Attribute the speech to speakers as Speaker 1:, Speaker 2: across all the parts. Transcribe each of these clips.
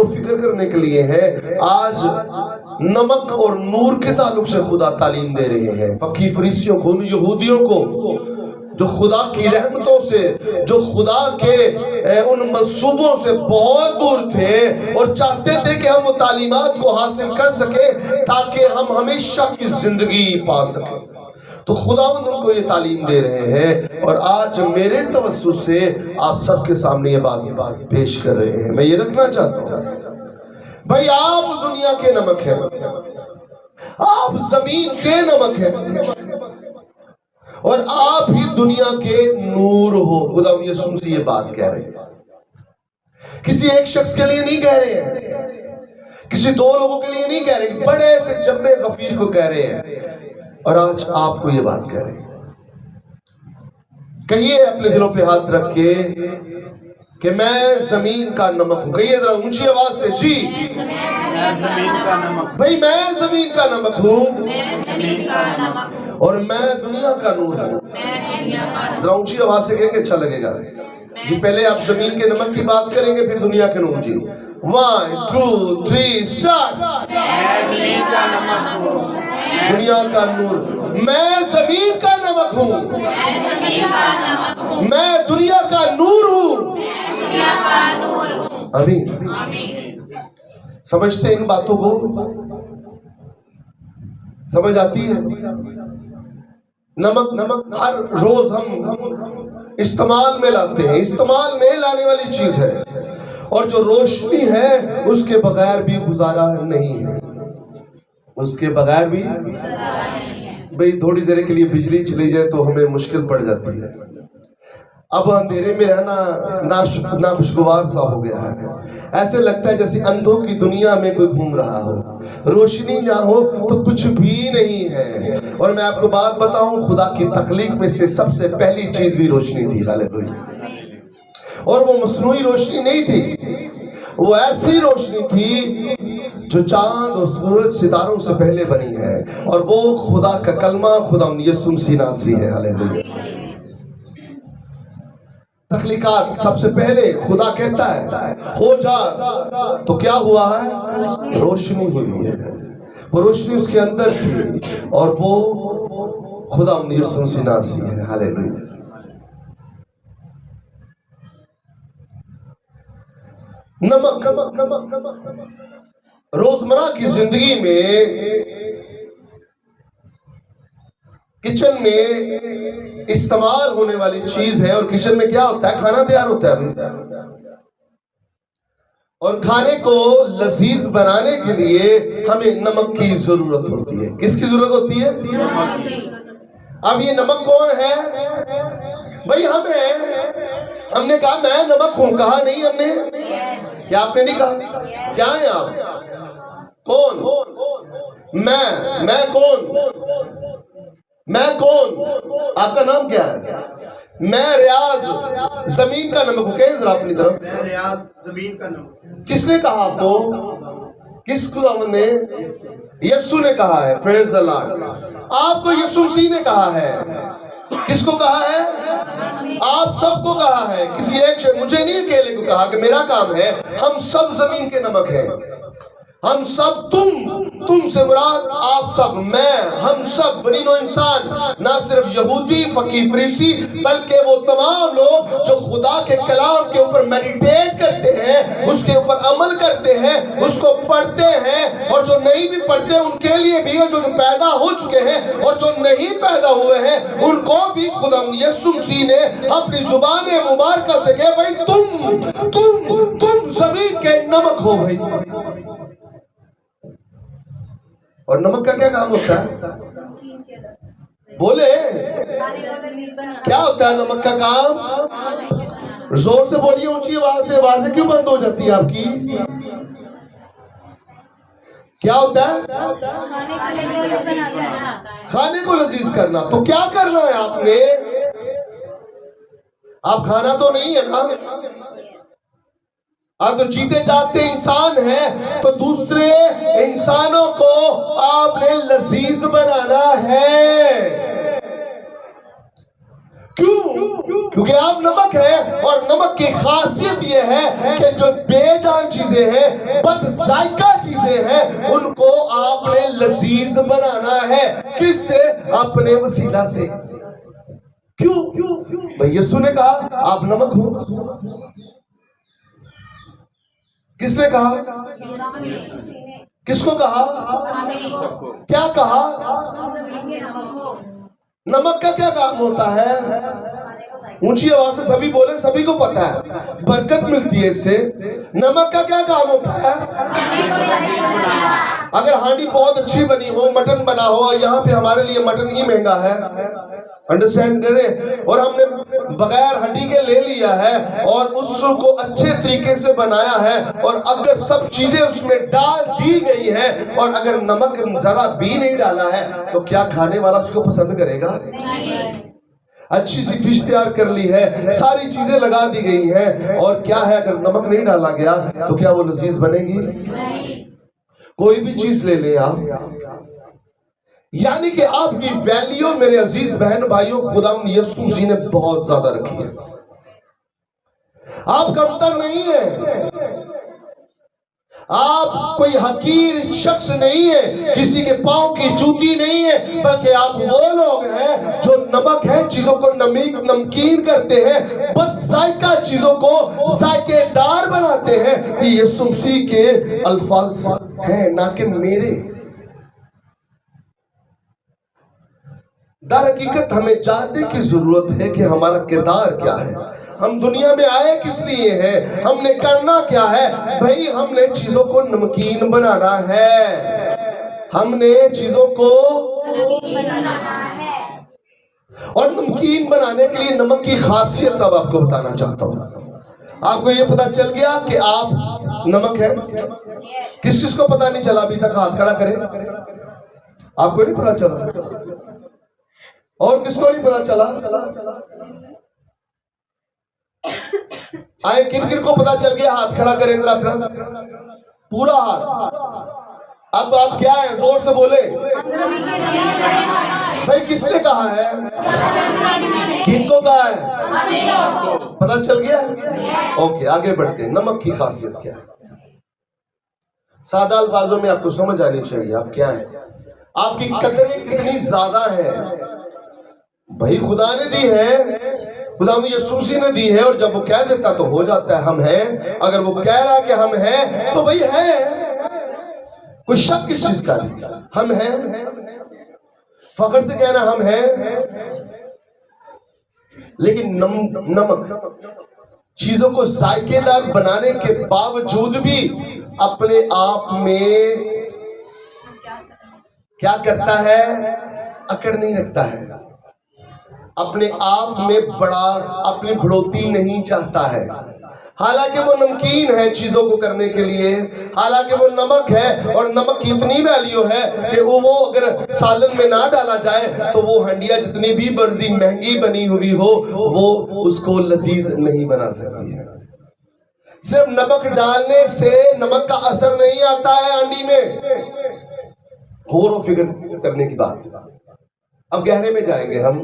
Speaker 1: غور و فکر کرنے کے لیے ہے۔ آج نمک اور نور کے تعلق سے خدا تعلیم دے رہے ہیں فقیہ فریسیوں کو، ان یہودیوں کو جو خدا کی رحمتوں سے، جو خدا کے ان منصوبوں سے بہت دور تھے اور چاہتے تھے کہ ہم وہ تعلیمات کو حاصل کر سکیں تاکہ ہم ہمیشہ کی زندگی پا سکیں۔ تو خداوند ان کو یہ تعلیم دے رہے ہیں، اور آج میرے توسط سے آپ سب کے سامنے یہ بات پیش کر رہے ہیں۔ میں یہ رکھنا چاہتا ہوں بھائی، آپ دنیا کے نمک ہیں، آپ زمین کے نمک ہیں، اور آپ ہی دنیا کے نور ہو۔ خداوند یسوع مسیح یہ بات کہہ رہے ہیں، کسی ایک شخص کے لیے نہیں کہہ رہے ہیں، کسی دو لوگوں کے لیے نہیں کہہ رہے ہیں، بڑے سے جمع غفیر کو کہہ رہے ہیں، اور آج آپ کو یہ بات کہہ رہے ہیں۔ کہیے اپنے دلوں پہ ہاتھ رکھ کے کہ میں زمین کا نمک ہوں۔ کہیے ذرا اونچی آواز سے، جی
Speaker 2: میں زمین کا نمک،
Speaker 1: بھائی میں زمین کا نمک ہوں اور میں دنیا کا نور ہوں۔ ذرا اونچی آواز سے کہیں کہ اچھا لگے گا۔ جی پہلے آپ زمین کے نمک کی بات کریں گے، پھر دنیا کے نور۔ جی 1 2 3 سٹارٹ۔
Speaker 2: میں زمین کا نمک ہوں،
Speaker 1: دنیا کا نور، میں زمین کا نمک ہوں، میں دنیا کا نور ہوں۔ آمین۔ سمجھتے ہیں ان باتوں کو؟ سمجھ آتی ہے؟ نمک ہر روز ہم استعمال میں لاتے ہیں، استعمال میں لانے والی چیز ہے، اور جو روشنی ہے اس کے بغیر بھی گزارا نہیں ہے، اس کے بغیر بھی بھئی تھوڑی دیر کے لیے بجلی چلی جائے تو ہمیں مشکل پڑ جاتی ہے۔ اب اندھیرے میں رہنا ناخوشگوار سا ہو گیا ہے، ایسے لگتا ہے جیسے اندھوں کی دنیا میں کوئی گھوم رہا ہو، روشنی نہ ہو تو کچھ بھی نہیں ہے۔ اور میں آپ کو بات بتاؤں، خدا کی تخلیق میں سے سب سے پہلی چیز بھی روشنی تھی، ہاللیلویہ۔ اور وہ مصنوعی روشنی نہیں تھی، وہ ایسی روشنی تھی جو چاند اور سورج ستاروں سے پہلے بنی ہے، اور وہ خدا کا کلمہ خداوند یسوع مسیح ناصری ہے، ہاللیلویہ۔ تخلیقات سب سے پہلے خدا کہتا ہے ہو جا، تو کیا ہوا ہے؟ روشنی ہوئی ہے۔ وہ روشنی اس کے اندر تھی، اور وہ خداوند یسوع مسیح ناصری ہے، ہاللیلویہ۔ نمک روزمرہ کی زندگی میں کچن میں استعمال ہونے والی چیز ہے، اور کچن میں کیا ہوتا ہے؟ کھانا تیار ہوتا ہے ابھی، اور کھانے کو لذیذ بنانے کے لیے ہمیں نمک کی ضرورت ہوتی ہے۔ کس کی ضرورت ہوتی ہے؟ اب یہ نمک کون ہے؟ بھئی ہم نے کہا میں نمک ہوں، کہا نہیں ہم نے؟ کیا آپ نے نہیں کہا؟ کیا ہیں آپ؟ کون؟ میں کون؟ آپ کا نام کیا ہے؟ میں ریاض زمین کا نمک ہوں۔ کہیں ذرا اپنی طرف۔
Speaker 2: میں ریاض زمین کا نمک۔
Speaker 1: کس نے کہا آپ کو؟ کس خداوند نے؟ یسوع نے کہا ہے، پریز دی لارڈ۔ آپ کو یسوع مسیح نے کہا ہے۔ کس کو کہا ہے؟ آپ سب کو کہا ہے، کسی ایک شخص، مجھے نہیں اکیلے کو کہا کہ میرا کام ہے۔ ہم سب زمین کے نمک ہیں، ہم سب، تم سے مراد آپ سب، میں، ہم سب بنی نوع انسان، نہ صرف یہودی فقیہ فریسی، بلکہ وہ تمام لوگ جو خدا کے کلام کے اوپر میڈیٹیٹ کرتے ہیں، اس کے اوپر عمل کرتے ہیں، اس کو پڑھتے ہیں، اور جو نہیں بھی پڑھتے ان کے لیے بھی، اور جو پیدا ہو چکے ہیں اور جو نہیں پیدا ہوئے ہیں ان کو بھی خدا یسوع مسیح نے اپنی زبان مبارکہ سے کہا بھائی تم زمین کے نمک ہو۔ بھائی، اور نمک کا کیا کام ہوتا ہے؟ بولے کیا ہوتا ہے نمک کا کام؟ زور سے بولیے، اونچی آواز سے، آوازیں کیوں بند ہو جاتی ہے آپ کی؟ کیا ہوتا ہے؟ کھانے کو لذیذ کرنا۔ تو کیا کرنا ہے آپ نے؟ آپ کھانا تو نہیں ہے نا، آپ تو جیتے جاتے انسان ہیں، تو دوسرے انسانوں کو آپ نے لذیذ بنانا ہے، کیوں؟ کیونکہ آپ نمک ہے، اور نمک کی خاصیت یہ ہے کہ جو بے جان چیزیں ہیں، بد ذائقہ چیزیں ہیں، ان کو آپ نے لذیذ بنانا ہے۔ کس سے؟ اپنے وسیلہ سے۔ کیوں؟ بھئی یسوع نے کہا آپ نمک ہو۔ کس نے کہا؟ کس کو کہا؟ کیا کہا؟ نمک کا کیا کام ہوتا ہے؟ اونچی آواز سے سبھی بولیں، سبھی کو پتا ہے، برکت ملتی ہے اس سے۔ نمک کا کیا کام ہوتا ہے؟ اگر ہانڈی بہت اچھی بنی ہو، مٹن بنا ہو، یہاں پہ ہمارے لیے مٹن ہی مہنگا ہے، انڈرسٹینڈ کریں، اور ہم نے بغیر ہڈی کے لے لیا ہے اور اس کو اچھے طریقے سے بنایا ہے، اور اگر سب چیزیں اس میں ڈال دی گئی ہے اور اگر نمک ذرا بھی نہیں ڈالا ہے تو کیا کھانے والا اس کو پسند کرے گا؟ اچھی سی فش تیار کر لی ہے، ساری چیزیں لگا دی گئی ہیں، اور کیا ہے اگر نمک نہیں ڈالا گیا تو کیا وہ لذیذ بنے گی؟ کوئی بھی چیز لے لیں آپ، یعنی کہ آپ کی ویلیو میرے عزیز بہن بھائیوں خداوند یسوع مسیح نے بہت زیادہ رکھی ہے۔ آپ کمتر نہیں ہیں، آپ کوئی حقیر شخص نہیں ہے، کسی کے پاؤں کی جوتی نہیں ہے، بلکہ آپ وہ لوگ ہیں جو نمک ہے، چیزوں کو نمکین کرتے ہیں، بد ذائقہ چیزوں کو ذائقے دار بناتے ہیں۔ یہ یسوع مسیح کے الفاظ ہیں، نہ کہ میرے۔ در حقیقت ہمیں جاننے کی ضرورت ہے کہ ہمارا کردار کیا ہے، ہم دنیا میں آئے کس لیے ہیں، ہم نے کرنا کیا ہے۔ بھئی ہم نے چیزوں کو نمکین بنانا ہے، ہم نے چیزوں کو اور نمکین بنانے کے لیے نمک کی خاصیت اب آپ کو بتانا چاہتا ہوں۔ آپ کو یہ پتا چل گیا کہ آپ نمک ہے؟ کس کس کو پتا نہیں چلا ابھی تک؟ ہاتھ کھڑا کریں۔ آپ کو نہیں پتا چلا؟ اور کس کو نہیں پتا چلا؟ آئے کن کن کو پتا چل گیا؟ ہاتھ کھڑا کریں ذرا اپنا پورا ہاتھ۔ اب آپ کیا ہیں؟ زور سے بولے بھائی، کس نے کہا ہے؟ کن کو کہا ہے؟ پتا چل گیا؟ اوکے، آگے بڑھتے ہیں۔ نمک کی خاصیت کیا ہے؟ سادہ الفاظوں میں آپ کو سمجھ آنی چاہیے آپ کیا ہیں، آپ کی قدریں کتنی زیادہ ہیں۔ بھائی خدا نے دی ہے، خدا نے یسوع مسیح نے دی ہے، اور جب وہ کہہ دیتا تو ہو جاتا ہے۔ ہم ہیں، اگر وہ کہہ رہا کہ ہم ہیں تو بھئی ہیں، کوئی شک کس چیز کا نہیں، ہم ہیں۔ فخر سے کہنا ہم ہیں۔ لیکن نمک چیزوں کو ذائقے دار بنانے کے باوجود بھی اپنے آپ میں کیا کرتا ہے؟ اکڑ نہیں رکھتا ہے، اپنے آپ میں بڑا اپنی بڑھوتی نہیں چاہتا ہے۔ حالانکہ وہ نمکین ہے چیزوں کو کرنے کے لیے، حالانکہ وہ نمک ہے، اور نمک کی اتنی ویلیو ہے کہ وہ اگر سالن میں نہ ڈالا جائے تو وہ ہنڈیا جتنی بھی بڑی مہنگی بنی ہوئی ہو وہ اس کو لذیذ نہیں بنا سکتی ہے۔ صرف نمک ڈالنے سے نمک کا اثر نہیں آتا ہے ہانڈی میں، غور و فکر کرنے کی بات۔ اب گہرے میں جائیں گے ہم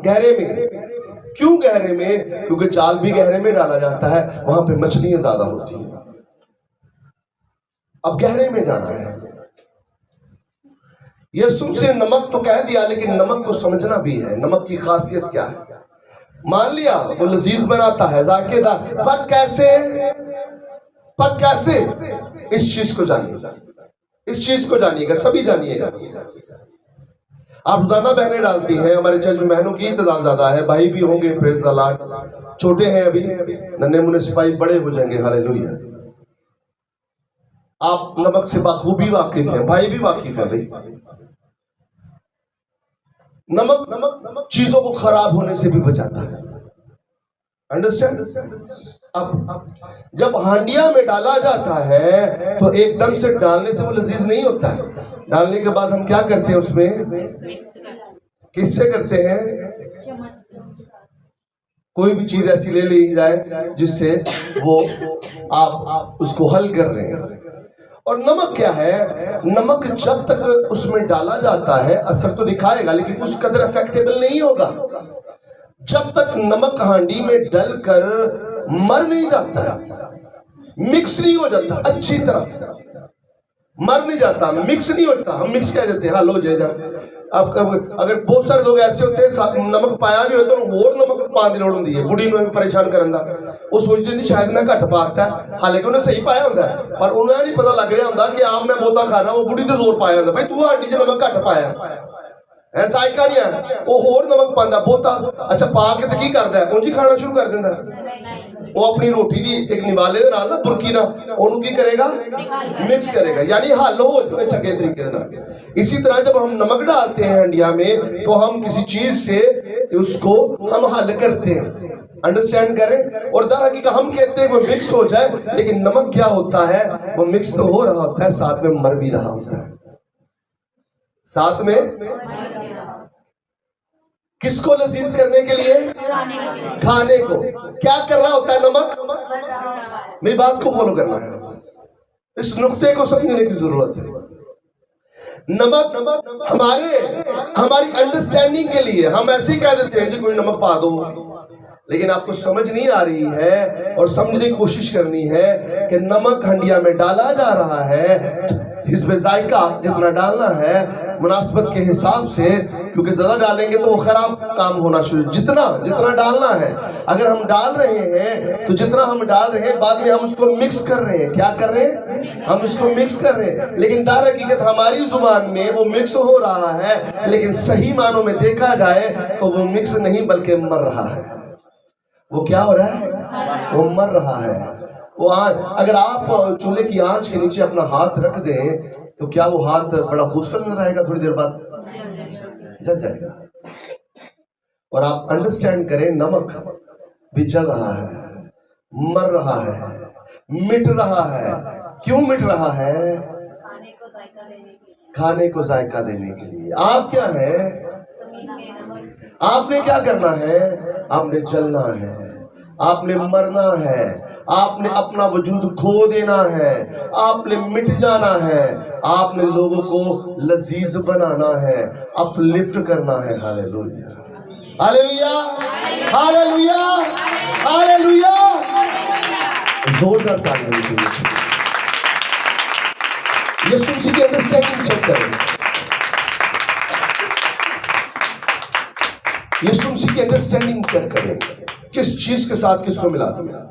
Speaker 1: گہرے میں۔ کیوں گہرے میں؟ کیونکہ جال بھی گہرے میں ڈالا جاتا ہے، وہاں پہ مچھلیاں زیادہ ہوتی ہیں۔ اب گہرے میں جانا ہے۔ یسوع سے نمک تو کہہ دیا، لیکن نمک کو سمجھنا بھی ہے، نمک کی خاصیت کیا ہے۔ مان لیا وہ لذیذ بناتا ہے، ذائقے دار، پر کیسے؟ اس چیز کو جانیے گا، اس چیز کو جانیے گا، سبھی جانیے گا۔ آپ روزانہ بہنیں ڈالتی ہیں، ہمارے چرچ میں بہنوں کی تعداد زیادہ ہے، بھائی بھی ہوں گے، پریز دی لارڈ، چھوٹے ہیں ابھی، ننھے منھے سپاہی، بڑے ہو جائیں گے، ہاللیلویا۔ آپ نمک سے بخوبی واقف ہیں، بھائی بھی واقف ہیں۔ بھائی نمک چیزوں کو خراب ہونے سے بھی بچاتا ہے، انڈرسٹینڈ۔ اب جب ہانڈیا میں ڈالا جاتا ہے تو ایک دم سے ڈالنے سے وہ لذیذ نہیں ہوتا ہے۔ ڈالنے کے بعد ہم کیا کرتے ہیں اس میں؟ کس سے کرتے ہیں؟ کوئی بھی چیز ایسی لے لی جائے جس سے وہ آپ اس کو حل کر رہے ہیں، اور نمک کیا ہے؟ نمک جب تک اس میں ڈالا جاتا ہے اثر تو دکھائے گا لیکن اس قدر افیکٹیبل نہیں ہوگا جب تک نمک ہانڈی میں ڈل کر مر نہیں جاتا ہے، مکس نہیں ہو جاتا اچھی طرح سے، مر نہیں جاتا، مکس نہیں ہوتا. ہم مکس کیا جاتے ہیں حل ہو جائے جا. اب اگر بہت سارے لوگ ایسے ہوتے ہیں نمک پایا بھی ہوتا ہے اور نمک پان دی لوڑ ہوندی ہے بڑھی نو پریشان کرن دا. وہ سوچتے ہیں شاید میں گھٹ پاتا ہے حالانکہ انہیں صحیح پایا ہوتا ہے پر انہیں نہیں پتا لگ رہا ہوتا کہ آپ میں بہتا کھانا وہ بڑھی تو زور پایا ہوتا بھائی تو ہانڈی چ نمک گھٹ پایا ہے ذائقہ نہیں ہے وہ اور نمک پاندا بہتا اچھا پا کے تو کی کرتا ہے اونجی کھانا شروع کر دینا وہ اپنی روٹی دی ایک نوالے دے نال نا برکی نہ اونوں کی کرے گا مکس کرے گا یعنی حل ہو جائے چنگے طریقے سے. اسی طرح جب ہم نمک ڈالتے ہیں ہنڈیا میں تو ہم کسی چیز سے اس کو ہم حل کرتے ہیں انڈرسٹینڈ کریں اور در حقیقت ہم کہتے ہیں وہ مکس ہو جائے لیکن نمک کیا ہوتا ہے وہ مکس تو ہو رہا ہوتا ہے ساتھ میں مر بھی رہا ہوتا ہے ساتھ میں کس کو لذیذ کرنے کے لیے کھانے کو کیا کر رہا ہوتا ہے نمک میری بات کو فالو کرنا ہے اس نقطے کو سمجھنے کی ضرورت ہے. نمک ہماری انڈرسٹینڈنگ کے لیے ہم ایسے ہی کہہ دیتے ہیں جی کوئی نمک پا دو لیکن آپ کو سمجھ نہیں آ رہی ہے اور سمجھنے کی کوشش کرنی ہے کہ نمک ہنڈیا میں ڈالا جا رہا ہے حسب ذائقہ جتنا ڈالنا ہے مناسبت کے حساب سے کیونکہ زیادہ ڈالیں گے تو وہ خراب کام ہونا شروع جتنا ڈالنا ہے اگر ہم ڈال رہے ہیں تو جتنا ہم ڈال رہے ہیں بعد میں ہم اس کو مکس کر رہے ہیں کیا کر رہے ہیں ہم اس کو مکس کر رہے ہیں لیکن در حقیقت ہماری زبان میں وہ مکس ہو رہا ہے لیکن صحیح معنوں میں دیکھا جائے تو وہ مکس نہیں بلکہ مر رہا ہے. وہ کیا ہو رہا ہے وہ مر رہا ہے. وہ اگر آپ چولہے کی آنچ کے نیچے اپنا ہاتھ رکھ دیں تو کیا وہ ہاتھ بڑا خوبصورت نظر آئے گا تھوڑی دیر بعد جل جائے گا. اور آپ انڈرسٹینڈ کریں نمک بھی جل رہا ہے مر رہا ہے مٹ رہا ہے. کیوں مٹ رہا ہے؟ کھانے کو ذائقہ دینے کے لیے. آپ کیا ہے آپ نے کیا کرنا ہے آپ نے جلنا ہے آپ نے مرنا ہے آپ نے اپنا وجود کھو دینا ہے آپ نے مٹ جانا ہے آپ نے لوگوں کو لذیذ بنانا ہے اپ لفٹ کرنا ہے. ہاللیلویا ہاللیلویا ہاللیلویا ہاللیلویا. زوردار تعلیم دیجیے. یسوع مسیح کی انڈرسٹینڈنگ چیک کریں یسوع مسیح کی انڈرسٹینڈنگ چیک کریں کس چیز کے ساتھ کس کو ملا دیا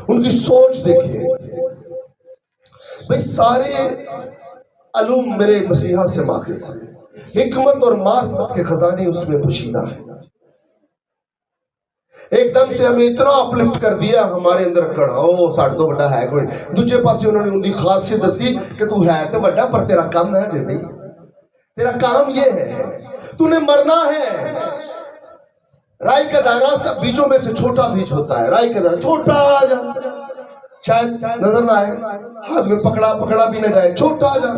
Speaker 1: ان کی سوچ دیکھیے. بھئی سارے علوم میرے مسیحا سے ماخذ ہیں حکمت اور معرفت کے خزانے اس میں پوشیدہ ہیں. ایک دم سے ہمیں اتنا اپلفٹ کر دیا ہمارے اندر کڑا او ساڑھ تو بڑا ہے کوئی دوسرے پاسے انہوں نے ان کی خاصیت دسی کہ تو ہے تو بڑا پر تیرا کام ہے بے بھئی تیرا کام یہ ہے تو نے مرنا ہے. رائی کا دانہ سب بیجوں میں سے چھوٹا بیج ہوتا ہے. رائی کا دانہ چھوٹا جا شاید نظر نہ آئے ہاتھ میں پکڑا بھی نہ جائے چھوٹا جا.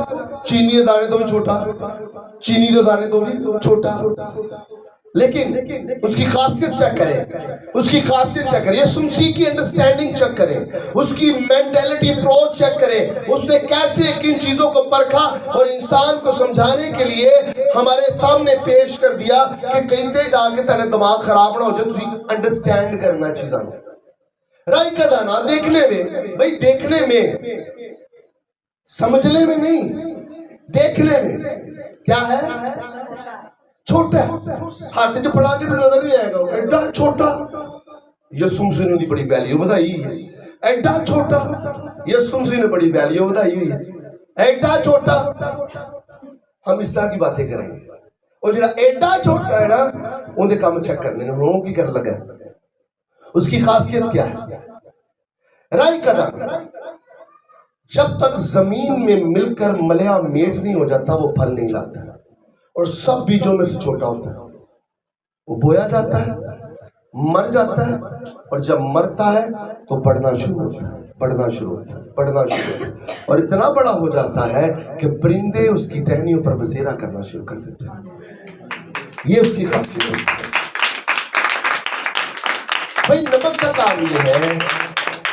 Speaker 1: چینی کے دانے تو بھی چھوٹا چینی کے دانے تو بھی چھوٹا لیکن اس کی خاصیت چیک کریں اس کی خاصیت چیک کریں یسوع مسیح کی انڈرسٹینڈنگ چیک کریں اس کی مینٹیلٹی اپروچ چیک کریں اس نے کیسے کن چیزوں کو پرکھا اور انسان کو سمجھانے کے لیے ہمارے سامنے پیش کر دیا کہ کہیں جا کے تیرے دماغ خراب نہ ہو جائے تجھے انڈرسٹینڈ کرنا چیزاں. رائی کا دانہ دیکھنے میں بھئی دیکھنے میں سمجھنے میں نہیں دیکھنے میں کیا ہے چھوٹا ہاتھ جو پڑھا کے تو نظر نہیں آئے گا ایڈا چھوٹا. یسوع مسیح نے بڑی ویلیو بتائی ہے ایڈا چھوٹا. یسوع مسیح نے بڑی ویلیو بتائی ہوئی ہے ایڈا چھوٹا. ہم اس طرح کی باتیں کریں گے اور جڑا ایڈا چھوٹا ہے نا ان دے کام چیک کرنے لوگوں کی کر لگا اس کی خاصیت کیا ہے. رائی کا دانہ جب تک زمین میں مل کر ملیا میٹ نہیں ہو جاتا وہ پھل نہیں لاتا ہے اور سب بیجوں میں سے چھوٹا ہوتا ہے. وہ بویا جاتا ہے مر جاتا ہے اور جب مرتا ہے تو بڑھنا شروع ہوتا ہے بڑھنا شروع ہوتا ہے اور اتنا بڑا ہو جاتا ہے کہ پرندے اس کی ٹہنیوں پر بسیرا کرنا شروع کر دیتے ہیں. یہ اس کی خاصیت ہے. بھائی نمک کا کام یہ ہے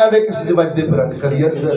Speaker 1: ਐਵੇਂ ਕਿਸੇ ਦੇ ਵੱਜਦੇ ਫਿਰਾਂਗੇ, ਕਦੀ ਇੱਧਰ